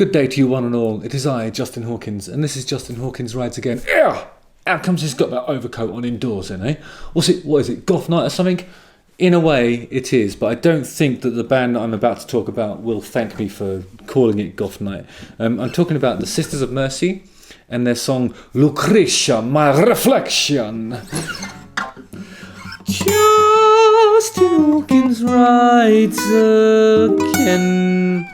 Good day to you one and all. It is I, Justin Hawkins, and this is Justin Hawkins Rides Again. Yeah! How comes he's got that overcoat on indoors then, eh? What is it, goth night or something? In a way, it is, but I don't think that the band that I'm about to talk about will thank me for calling it goth night. I'm talking about the Sisters of Mercy and their song Lucretia, My Reflection. Justin Hawkins Rides Again.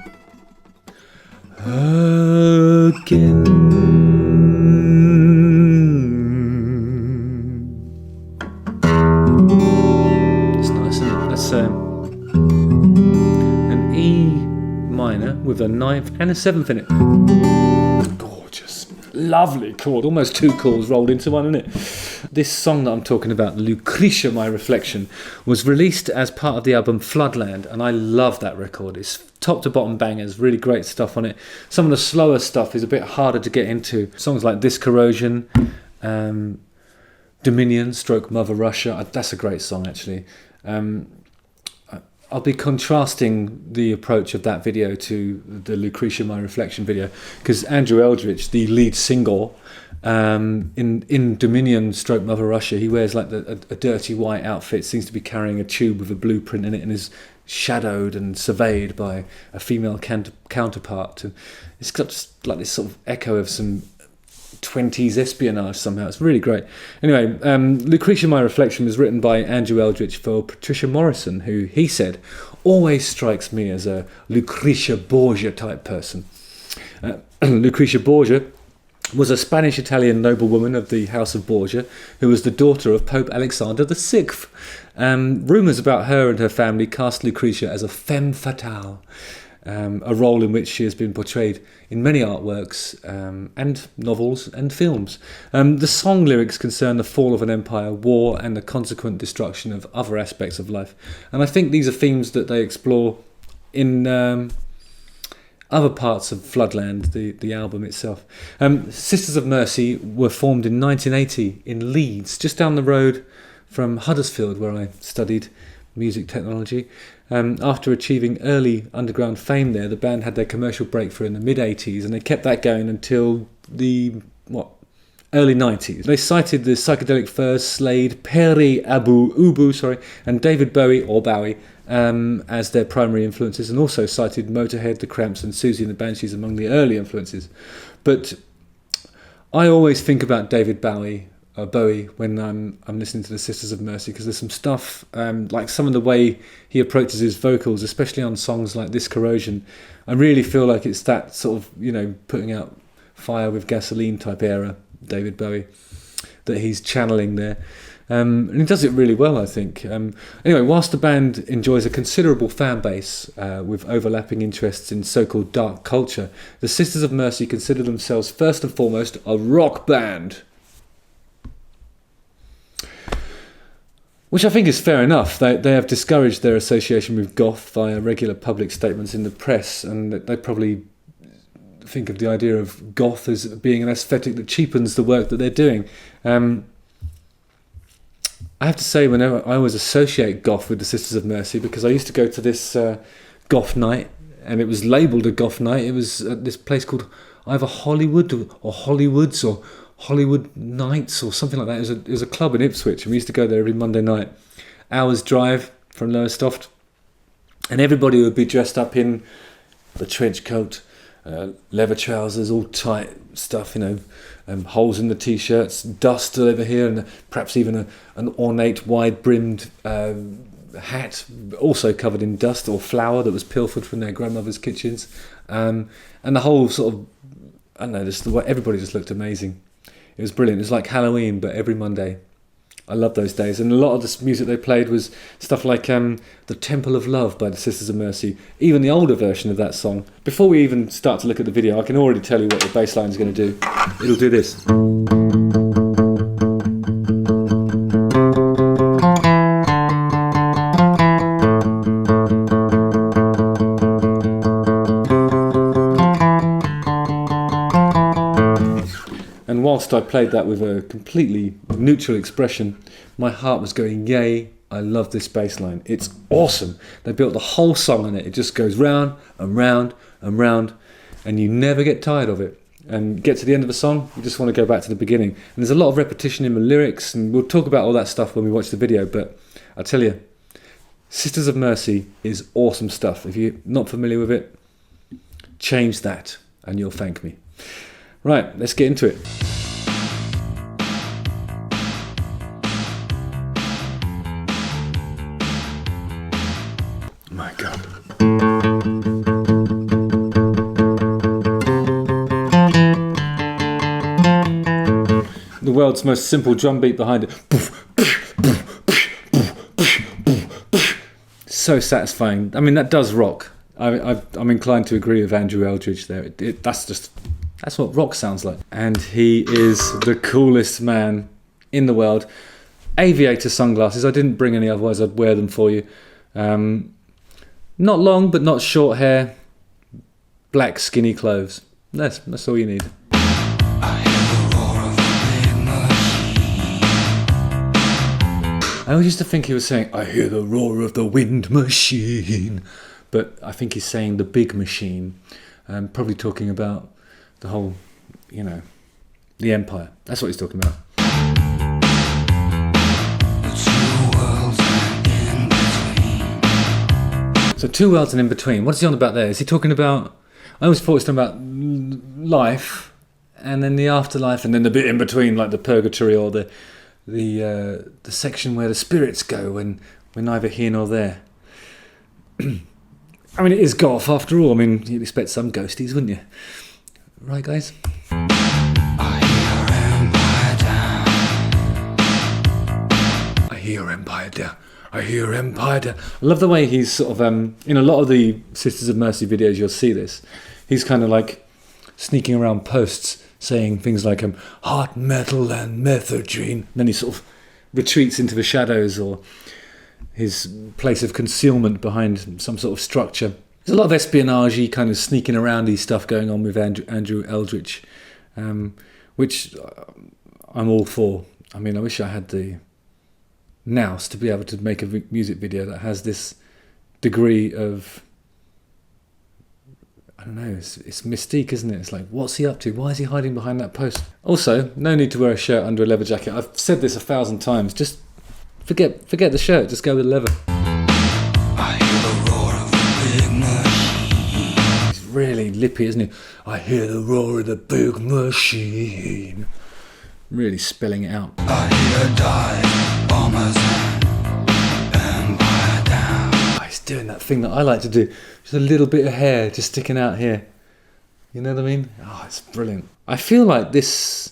It's nice, isn't it? That's an E minor with a ninth and a seventh in it. Gorgeous, lovely chord, almost two chords rolled into one, isn't it? This song that I'm talking about, Lucretia, My Reflection, was released as part of the album Floodland, and I love that record. It's top to bottom bangers, really great stuff on it. Some of the slower stuff is a bit harder to get into. Songs like This Corrosion, Dominion, Mother Russia, that's a great song actually. I'll be contrasting the approach of that video to the Lucretia My Reflection video, because Andrew Eldritch, the lead single, in Dominion Mother Russia, he wears like a dirty white outfit, seems to be carrying a tube with a blueprint in it, and is shadowed and surveyed by a female counterpart. And it's got just like this sort of echo of some 20s espionage somehow. It's really great. Anyway, Lucretia My Reflection was written by Andrew Eldritch for Patricia Morrison, who he said always strikes me as a Lucretia Borgia type person. Lucretia Borgia was a Spanish-Italian noblewoman of the House of Borgia who was the daughter of Pope Alexander VI. Rumours about her and her family cast Lucretia as a femme fatale, a role in which she has been portrayed in many artworks and novels and films. The song lyrics concern the fall of an empire, war, and the consequent destruction of other aspects of life. And I think these are themes that they explore in other parts of Floodland, the album itself. Sisters of Mercy were formed in 1980 in Leeds, just down the road from Huddersfield, where I studied music technology. After achieving early underground fame there, the band had their commercial breakthrough in the mid-80s, and they kept that going until the early 90s. They cited the Psychedelic Furs, Slade, Peri Ubu, and David Bowie as their primary influences, and also cited Motorhead, The Cramps, and Susie and the Banshees among the early influences. But I always think about David Bowie when I'm listening to the Sisters of Mercy, because there's some stuff, like some of the way he approaches his vocals, especially on songs like This Corrosion. I really feel like it's that sort of, putting out fire with gasoline type era, David Bowie, that he's channeling there. And he does it really well, I think. Anyway, whilst the band enjoys a considerable fan base with overlapping interests in so-called dark culture, the Sisters of Mercy consider themselves first and foremost a rock band. Which I think is fair enough. They have discouraged their association with goth via regular public statements in the press, and they probably think of the idea of goth as being an aesthetic that cheapens the work that they're doing. I have to say, whenever I always associate goth with the Sisters of Mercy, because I used to go to this goth night, and it was labelled a goth night. It was at this place called either Hollywood or Hollywoods or Hollywood Nights or something like that. It was a club in Ipswich, and we used to go there every Monday night. Hours drive from Lowestoft, and everybody would be dressed up in the trench coat, leather trousers, all tight stuff, holes in the t-shirts, dust over here, and perhaps even an ornate wide-brimmed hat, also covered in dust or flour that was pilfered from their grandmother's kitchens, and the whole sort of, I don't know, just the way everybody just looked amazing. It was brilliant. It was like Halloween, but every Monday. I love those days. And a lot of the music they played was stuff like The Temple of Love by the Sisters of Mercy, even the older version of that song. Before we even start to look at the video, I can already tell you what the bass line is going to do. It'll do this. And whilst I played that with a completely neutral expression, my heart was going, yay, I love this bass line. It's awesome. They built the whole song on it. It just goes round and round and round. and you never get tired of it. And get to the end of a song, you just want to go back to the beginning. And there's a lot of repetition in the lyrics, and we'll talk about all that stuff when we watch the video. But I tell you, Sisters of Mercy is awesome stuff. If you're not familiar with it, change that and you'll thank me. Right, let's get into it. My God. The world's most simple drum beat behind it. So satisfying. I mean, that does rock. I'm inclined to agree with Andrew Eldridge there. That's what rock sounds like. And he is the coolest man in the world. Aviator sunglasses. I didn't bring any, otherwise I'd wear them for you. Not long, but not short hair. Black skinny clothes. That's all you need. I always used to think he was saying, I hear the roar of the wind machine. But I think he's saying the big machine. Probably talking about the whole, the empire. That's what he's talking about. So 2 worlds and in between. What's he on about there? Is he talking about... I always thought he was talking about life, and then the afterlife, and then the bit in between, like the purgatory or the section where the spirits go when we're neither here nor there. I mean, it is goth after all. I mean, you'd expect some ghosties, wouldn't you? Right, guys? I hear empire down. I hear empire down. I love the way he's sort of, in a lot of the Sisters of Mercy videos, you'll see this. He's kind of like sneaking around posts, saying things like heart metal and methodrine. Then he sort of retreats into the shadows or his place of concealment behind some sort of structure. There's a lot of espionage-y kind of sneaking around-y stuff going on with Andrew Eldridge, which I'm all for. I mean, I wish I had the nous to be able to make a music video that has this degree of... I don't know, it's mystique, isn't it? It's like, what's he up to? Why is he hiding behind that post? Also, no need to wear a shirt under a leather jacket. I've said this 1,000 times. Just forget the shirt. Just go with leather. I hear the roar of the big machine. It's really lippy, isn't it? I hear the roar of the big machine. Really spelling it out. I hear dive bombers and empire down. He's doing that thing that I like to do. Just a little bit of hair just sticking out here. You know what I mean? Oh, it's brilliant. I feel like this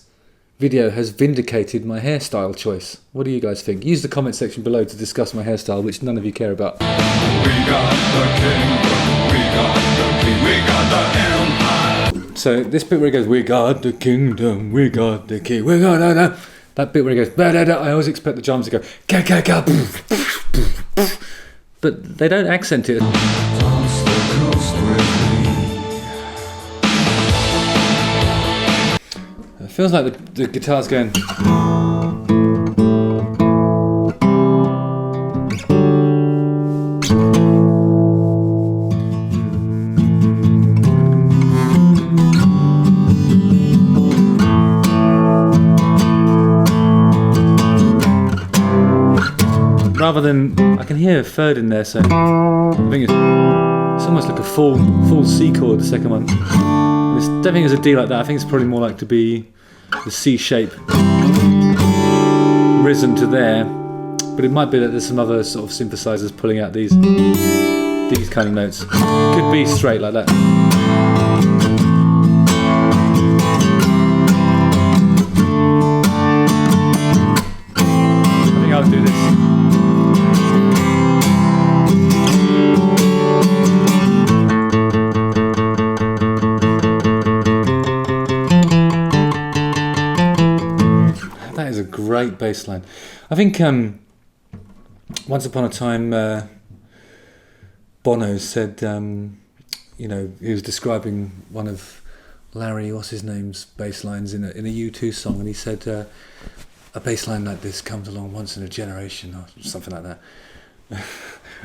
video has vindicated my hairstyle choice. What do you guys think? Use the comment section below to discuss my hairstyle, which none of you care about. We got the kingdom, we got the king, we got the empire. So this bit where it goes, we got the kingdom, we got the king, we got that bit where it goes, I always expect the drums to go, but they don't accent it. It feels like the guitar's going. Rather than, I can hear a third in there, so I think it's almost like a full C chord, the second one. I don't think it's a D like that. I think it's probably more like to be the C shape risen to there, but it might be that there's some other sort of synthesizers pulling out these kind of notes. Could be straight like that. I think I'll do this. Great bass line. I think once upon a time Bono said, he was describing one of Larry, what's his name's bass lines in a U2 song, and he said a bass line like this comes along once in a generation or something like that.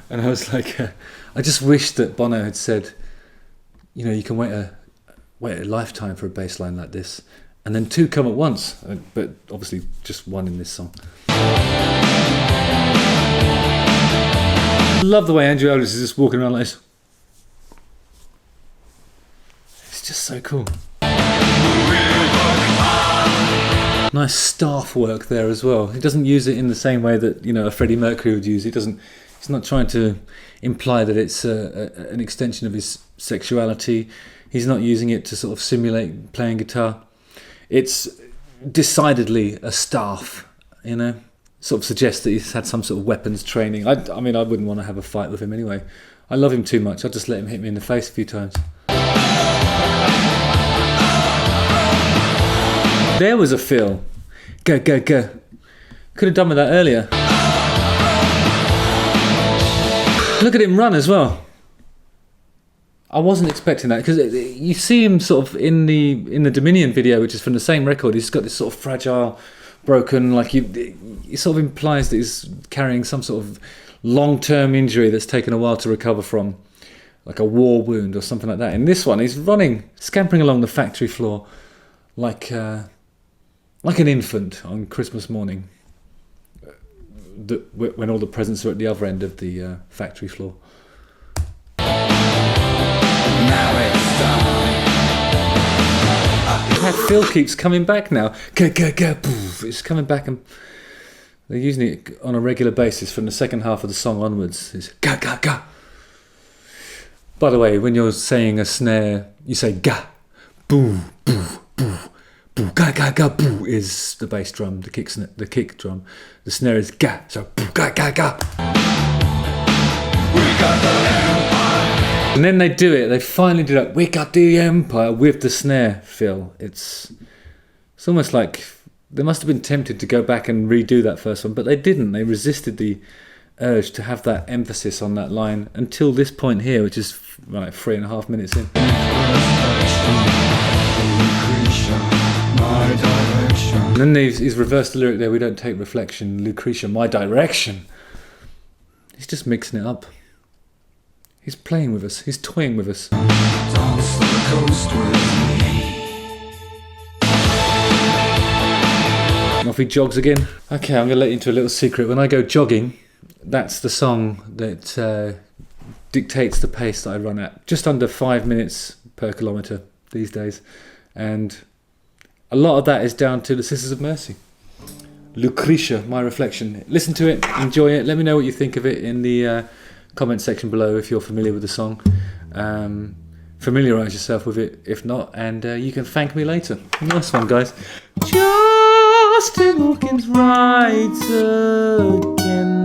And I was like, I just wish that Bono had said, you can wait wait a lifetime for a bass line like this. And then 2 come at once, but obviously just 1 in this song. Love the way Andrew Eldridge is just walking around like this. It's just so cool. Nice staff work there as well. He doesn't use it in the same way that, you know, a Freddie Mercury would use it. He's not trying to imply that it's an extension of his sexuality. He's not using it to sort of simulate playing guitar. It's decidedly a staff, you know. Sort of suggests that he's had some sort of weapons training. I mean, I wouldn't want to have a fight with him anyway. I love him too much. I'll just let him hit me in the face a few times. There was a fill. Go, go, go. Could have done with that earlier. Look at him run as well. I wasn't expecting that, because you see him sort of in the Dominion video, which is from the same record. He's got this sort of fragile, broken, like it sort of implies that he's carrying some sort of long-term injury that's taken a while to recover from, like a war wound or something like that. In this one, he's running, scampering along the factory floor like an infant on Christmas morning, when all the presents are at the other end of the factory floor. Now it's time. That fill keeps coming back now. It's coming back, and they're using it on a regular basis from the second half of the song onwards. It's ga ga ga. By the way, when you're saying a snare, you say ga, boo, boo, boo, boo, ga ga ga, boo is the bass drum, the kick drum. The snare is ga, so boo, ga ga ga. We got the empire. And then they do it. They finally do that. We got the empire with the snare fill. It's almost like they must have been tempted to go back and redo that first one, but they didn't. They resisted the urge to have that emphasis on that line until this point here, which is like 3.5 minutes in. And then he's reversed the lyric there. We don't take reflection. Lucretia, my direction. He's just mixing it up. He's playing with us. He's toying with us. Dance the coast with me. And off he jogs again. Okay, I'm going to let you into a little secret. When I go jogging, that's the song that dictates the pace that I run at. Just under 5 minutes per kilometre these days. And a lot of that is down to the Sisters of Mercy. Lucretia, my reflection. Listen to it, enjoy it. Let me know what you think of it in the comment section below if you're familiar with the song. Familiarise yourself with it if not, and you can thank me later. Nice one, guys. Justin Hawkins writes again.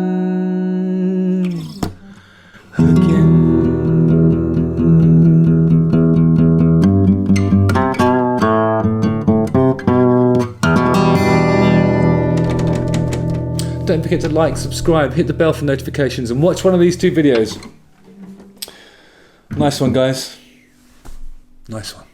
Don't forget to like, subscribe, hit the bell for notifications, and watch one of these 2 videos. Nice one, guys. Nice one.